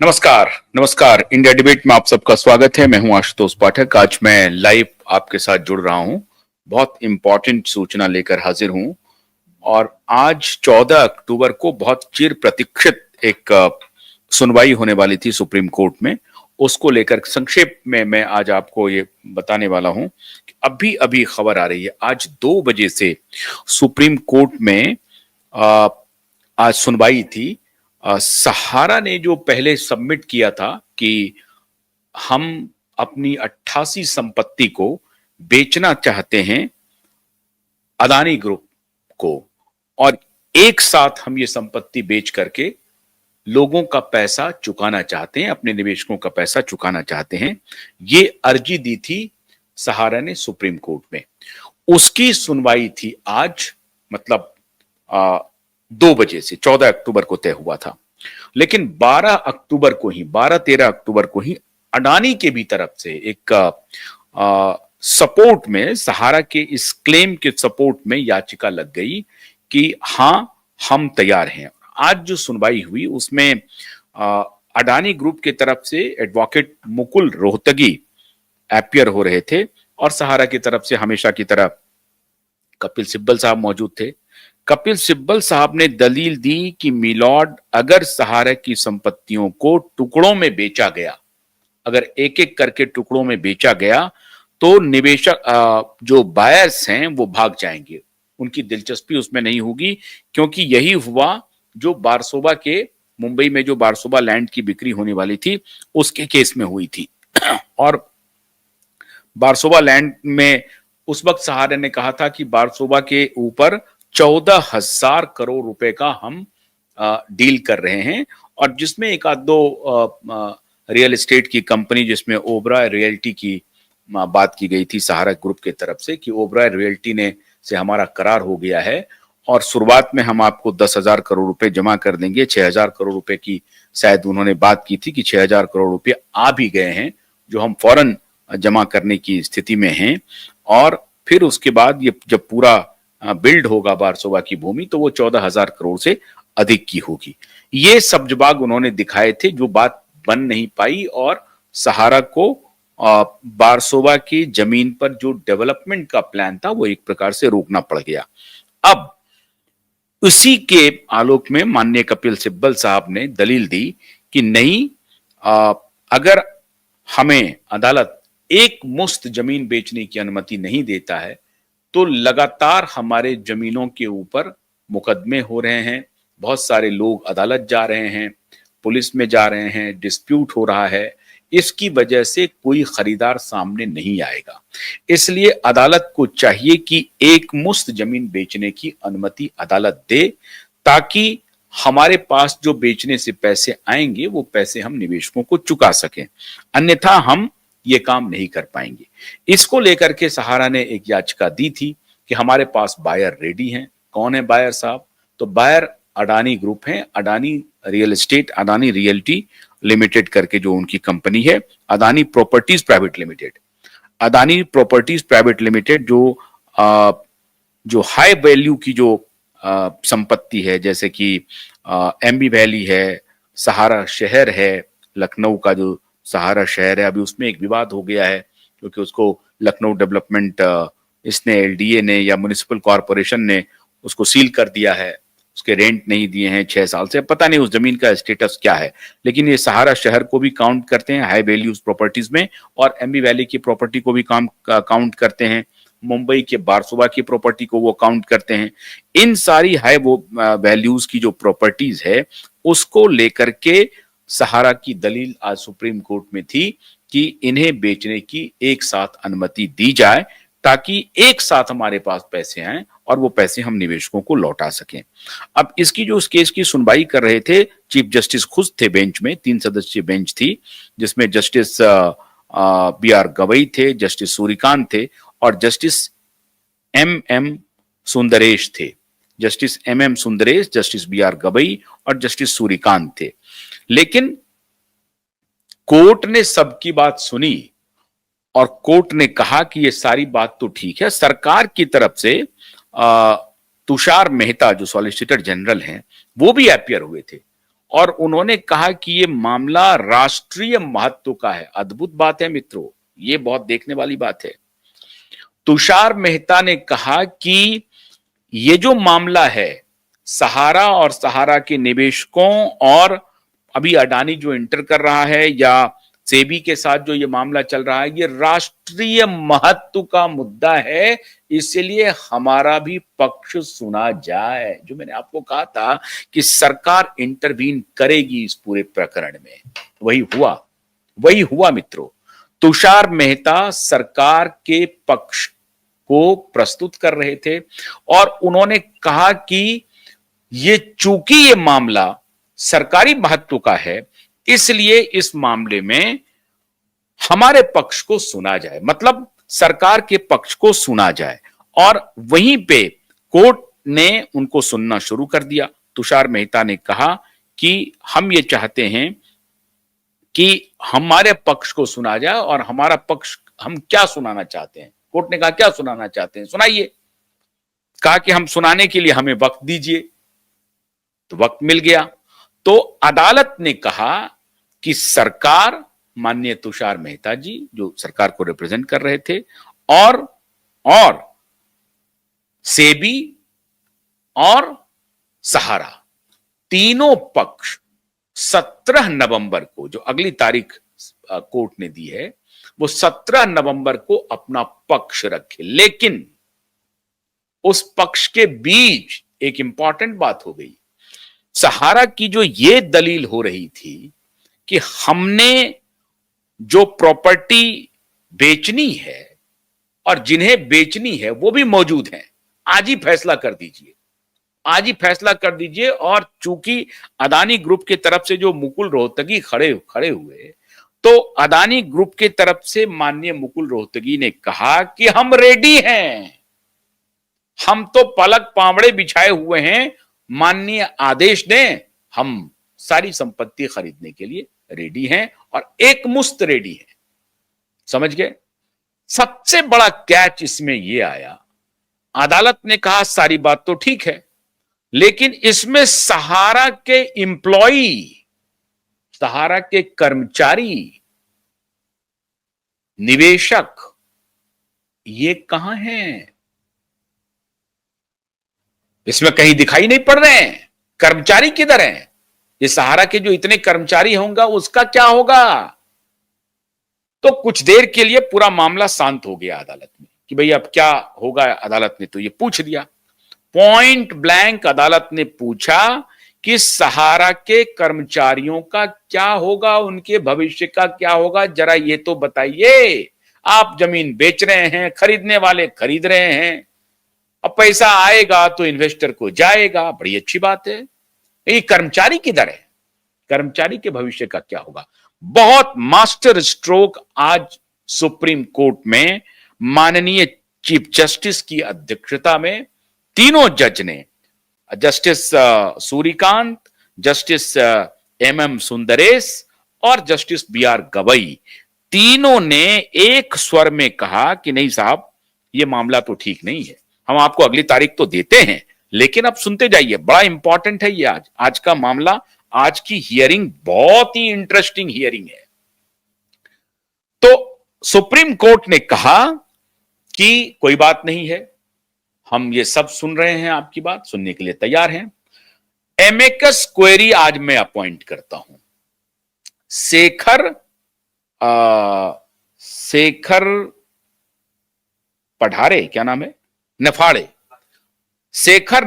नमस्कार। नमस्कार। India debate में आप सबका स्वागत है। मैं हूं आशुतोष पाठक। आज मैं लाइव आपके साथ जुड़ रहा हूं। बहुत इंपॉर्टेंट सूचना लेकर हाजिर हूं। और आज 14 अक्टूबर को बहुत चिर प्रतीक्षित एक सुनवाई होने वाली थी सुप्रीम कोर्ट में। उसको लेकर संक्षेप में मैं आज आपको ये बताने वाला हूं कि अभी अभी खबर आ रही है। आज 2 बजे से सुप्रीम कोर्ट में आ, आज सुनवाई थी। सहारा ने जो पहले सबमिट किया था कि हम अपनी 88 संपत्ति को बेचना चाहते हैं अदानी ग्रुप को, और एक साथ हम ये संपत्ति बेच करके लोगों का पैसा चुकाना चाहते हैं, अपने निवेशकों का पैसा चुकाना चाहते हैं। ये अर्जी दी थी सहारा ने सुप्रीम कोर्ट में। उसकी सुनवाई थी आज, मतलब 2 बजे से 14 अक्टूबर को तय हुआ था। लेकिन 12 अक्टूबर को ही 12-13 अक्टूबर को ही अडानी के भी तरफ से एक सपोर्ट में, सहारा के इस क्लेम के सपोर्ट में याचिका लग गई कि हां, हम तैयार हैं। आज जो सुनवाई हुई उसमें अडानी ग्रुप की तरफ से एडवोकेट मुकुल रोहतगी एपियर हो रहे थे और सहारा की तरफ से हमेशा की तरह कपिल सिब्बल साहब मौजूद थे। कपिल सिब्बल साहब ने दलील दी कि मिलॉर्ड, अगर सहारा की संपत्तियों को टुकड़ों में बेचा गया, अगर एक एक करके टुकड़ों में बेचा गया, तो निवेशक जो बायर्स हैं वो भाग जाएंगे, उनकी दिलचस्पी उसमें नहीं होगी। क्योंकि यही हुआ जो बारसोबा के, मुंबई में जो बारसोबा लैंड की बिक्री होने वाली थी उसके केस में हुई थी। और बारसोबा लैंड में उस वक्त सहारा ने कहा था कि बारसोबा के ऊपर 14,000 करोड़ रुपए का हम डील कर रहे हैं, और जिसमें एक आध दो रियल एस्टेट की कंपनी, जिसमें ओबराय रियल्टी की बात की गई थी सहारा ग्रुप की तरफ से कि ओबराय रियल्टी ने से हमारा करार हो गया है और शुरुआत में हम आपको 10,000 करोड़ रुपए जमा कर देंगे। 6,000 करोड़ रुपए की शायद उन्होंने बात की थी कि 6,000 करोड़ रुपए आ भी गए हैं, जो हम फौरन जमा करने की स्थिति में हैं। और फिर उसके बाद ये जब पूरा बिल्ड होगा बारसोबा की भूमि, तो वो 14,000 करोड़ से अधिक की होगी। ये सब्जबाग उन्होंने दिखाए थे, जो बात बन नहीं पाई, और सहारा को बारसोबा की जमीन पर जो डेवलपमेंट का प्लान था वो एक प्रकार से रोकना पड़ गया। अब उसी के आलोक में माननीय कपिल सिब्बल साहब ने दलील दी कि नहीं, अगर हमें अदालत एक मुश्त जमीन बेचने की अनुमति नहीं देता है तो लगातार हमारे जमीनों के ऊपर मुकदमे हो रहे हैं, बहुत सारे लोग अदालत जा रहे हैं, पुलिस में जा रहे हैं, डिस्प्यूट हो रहा है। इसकी वजह से कोई खरीदार सामने नहीं आएगा। इसलिए अदालत को चाहिए कि एक मुश्त जमीन बेचने की अनुमति अदालत दे, ताकि हमारे पास जो बेचने से पैसे आएंगे वो पैसे हम निवेशकों को चुका सकें, अन्यथा हम ये काम नहीं कर पाएंगे। इसको लेकर के सहारा ने एक याचिका दी थी कि हमारे पास बायर रेडी हैं। कौन है बायर साहब? तो बायर अडानी ग्रुप है, Adani real estate, Adani realty limited करके जो उनकी कंपनी है, Adani properties private limited. Adani properties private limited जो हाई वैल्यू की जो संपत्ति है, जैसे कि एम्बी वैली है, सहारा शहर है, लखनऊ का जो सहारा शहर है, अभी उसमें एक विवाद हो गया है क्योंकि उसको लखनऊ डेवलपमेंट इसने, एलडीए ने या म्युनिसिपल कॉरपोरेशन ने उसको सील कर दिया है, उसके रेंट नहीं दिए हैं 6 साल से। पता नहीं उस जमीन का स्टेटस क्या है, लेकिन ये सहारा शहर को भी काउंट करते हैं हाई वैल्यूज प्रॉपर्टीज में, और एम्बी वैली की प्रॉपर्टी को भी काउंट करते हैं, मुंबई के बारसोबा की प्रॉपर्टी को वो काउंट करते हैं। इन सारी हाई वैल्यूज की जो प्रॉपर्टीज है उसको लेकर के सहारा की दलील आज सुप्रीम कोर्ट में थी कि इन्हें बेचने की एक साथ अनुमति दी जाए, ताकि एक साथ हमारे पास पैसे आए और वो पैसे हम निवेशकों को लौटा सकें। अब इसकी जो उस केस की सुनवाई कर रहे थे, चीफ जस्टिस खुद थे बेंच में, 3 सदस्यीय बेंच थी, जिसमें जस्टिस बी.आर. गवई थे, जस्टिस सूर्यकांत थे और जस्टिस एम.एम. सुंदरेश थे। Justice M M. Sundaresh, justice B R. Gavai और जस्टिस सूर्यकांत थे। लेकिन कोर्ट ने सबकी बात सुनी और कोर्ट ने कहा कि ये सारी बात तो ठीक है। सरकार की तरफ से तुषार मेहता जो सॉलिसिटर जनरल हैं वो भी एपियर हुए थे और उन्होंने कहा कि ये मामला राष्ट्रीय महत्व का है। अद्भुत बात है मित्रों, ये बहुत देखने वाली बात है। तुषार मेहता ने कहा कि ये जो मामला है सहारा और सहारा के निवेशकों और अभी अडानी जो इंटर कर रहा है या सेबी के साथ जो ये मामला चल रहा है, ये राष्ट्रीय महत्व का मुद्दा है, इसलिए हमारा भी पक्ष सुना जाए। जो मैंने आपको कहा था कि सरकार इंटरवीन करेगी इस पूरे प्रकरण में, वही हुआ मित्रों। तुषार मेहता सरकार के पक्ष को प्रस्तुत कर रहे थे और उन्होंने कहा कि चूंकि ये मामला सरकारी महत्व का है, इसलिए इस मामले में हमारे पक्ष को सुना जाए, मतलब सरकार के पक्ष को सुना जाए। और वहीं पे कोर्ट ने उनको सुनना शुरू कर दिया। तुषार मेहता ने कहा कि हम ये चाहते हैं कि हमारे पक्ष को सुना जाए और हमारा पक्ष हम क्या सुनाना चाहते हैं। कोर्ट ने कहा क्या सुनाना चाहते हैं, सुनाइए। कहा कि हम सुनाने के लिए हमें वक्त दीजिए, तो वक्त मिल गया। तो अदालत ने कहा कि सरकार, माननीय तुषार मेहता जी जो सरकार को रिप्रेजेंट कर रहे थे, और सेबी और सहारा, तीनों पक्ष 17 नवंबर को, जो अगली तारीख कोर्ट ने दी है, वो 17 नवंबर को अपना पक्ष रखे। लेकिन उस पक्ष के बीच एक इंपॉर्टेंट बात हो गई। सहारा की जो ये दलील हो रही थी कि हमने जो प्रॉपर्टी बेचनी है और जिन्हें बेचनी है वो भी मौजूद हैं, आज ही फैसला कर दीजिए, आज ही फैसला कर दीजिए। और चूंकि अदानी ग्रुप की तरफ से जो मुकुल रोहतगी खड़े हुए, तो अदानी ग्रुप की तरफ से माननीय मुकुल रोहतगी ने कहा कि हम रेडी हैं, हम तो पलक पावड़े बिछाए हुए हैं, माननीय आदेश दें, हम सारी संपत्ति खरीदने के लिए रेडी हैं और एक मुश्त रेडी है। समझ गए? सबसे बड़ा कैच इसमें यह आया, अदालत ने कहा सारी बात तो ठीक है, लेकिन इसमें सहारा के एम्प्लॉई, सहारा के कर्मचारी, निवेशक, ये कहां हैं? इसमें कहीं दिखाई नहीं पड़ रहे हैं। कर्मचारी किधर हैं? ये सहारा के जो इतने कर्मचारी होंगे उसका क्या होगा? तो कुछ देर के लिए पूरा मामला शांत हो गया अदालत में कि भाई अब क्या होगा। अदालत ने तो ये पूछ दिया, पॉइंट ब्लैंक अदालत ने पूछा कि सहारा के कर्मचारियों का क्या होगा, उनके भविष्य का क्या होगा, जरा ये तो बताइए। आप जमीन बेच रहे हैं, खरीदने वाले खरीद रहे हैं, अब पैसा आएगा तो इन्वेस्टर को जाएगा, बड़ी अच्छी बात है। ये कर्मचारी किधर है? कर्मचारी के भविष्य का क्या होगा? बहुत मास्टर स्ट्रोक आज सुप्रीम कोर्ट में माननीय चीफ जस्टिस की अध्यक्षता में तीनों जज ने, justice Suryakant, justice MM Sundresh और जस्टिस BR गवई, तीनों ने एक स्वर में कहा कि नहीं साहब, यह मामला तो ठीक नहीं है, हम आपको अगली तारीख तो देते हैं, लेकिन अब सुनते जाइए, बड़ा इंपॉर्टेंट है ये आज का मामला। आज की हियरिंग बहुत ही इंटरेस्टिंग हियरिंग है। तो सुप्रीम कोर्ट ने कहा कि कोई बात नहीं है, हम ये सब सुन रहे हैं, आपकी बात सुनने के लिए तैयार हैं। एमेकस क्वेरी आज मैं अपॉइंट करता हूं। शेखर पढ़ारे, क्या नाम है, नफाड़े, शेखर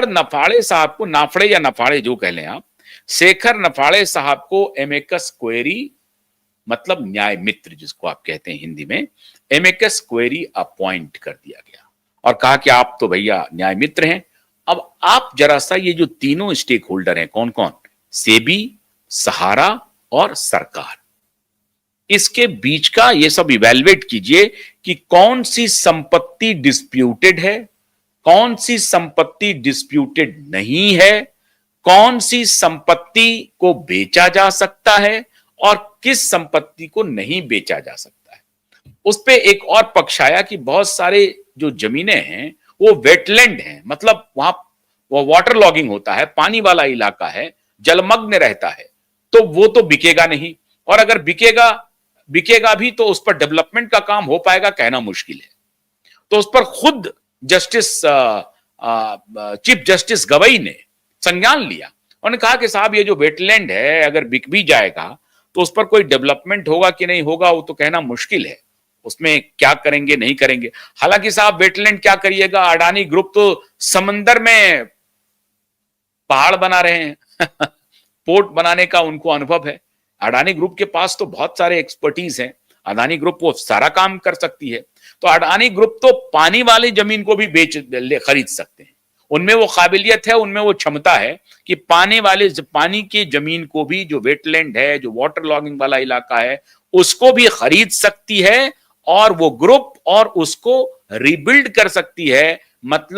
नफाड़े साहब को, नाफड़े या नफाड़े जो कह लें आप, शेखर नफाड़े साहब को एमेकस क्वेरी, मतलब न्याय मित्र जिसको आप कहते हैं हिंदी में, एमेकस क्वेरी अपॉइंट कर दिया गया और कहा कि आप तो भैया न्याय मित्र हैं, अब आप जरा सा ये जो तीनों स्टेक होल्डर हैं, कौन कौन, सेबी, सहारा और सरकार, इसके बीच का ये सब इवैल्यूएट कीजिए कि कौन सी संपत्ति डिस्प्यूटेड है, कौन सी संपत्ति डिस्प्यूटेड नहीं है, कौन सी संपत्ति को बेचा जा सकता है और किस संपत्ति को नहीं बेचा जा सकता है। उस पे एक और पक्ष आया कि बहुत सारे जो जमीनें हैं वो वेटलैंड हैं, मतलब वहां वो वाटर लॉगिंग होता है, पानी वाला इलाका है, जलमग्न रहता है, तो वो तो बिकेगा नहीं। और अगर बिकेगा बिकेगा भी तो उस पर डेवलपमेंट का काम हो पाएगा कहना मुश्किल है। तो उस पर खुद जस्टिस चीफ जस्टिस गवई ने संज्ञान लिया। उन्होंने कहा कि साहब ये जो वेटलैंड है अगर बिक भी जाएगा तो उस पर कोई डेवलपमेंट होगा कि नहीं होगा वो तो कहना मुश्किल है, उसमें क्या करेंगे नहीं करेंगे। हालांकि साहब वेटलैंड क्या करिएगा, अडानी ग्रुप तो समंदर में पहाड़ बना रहे हैं पोर्ट बनाने का उनको अनुभव है। अडानी ग्रुप के पास तो बहुत सारे एक्सपर्टीज हैं, अडानी ग्रुप वो सारा काम कर सकती है। तो अडानी ग्रुप तो पानी वाली जमीन को भी खरीद सकते हैं, उनमें वो काबिलियत है, उनमें वो क्षमता है कि पानी की जमीन को भी, जो वेटलैंड है, जो वाटर लॉगिंग वाला इलाका है, उसको भी खरीद सकती है और वो ग्रुप और उसको रिबिल्ड कर सकती है। मतलब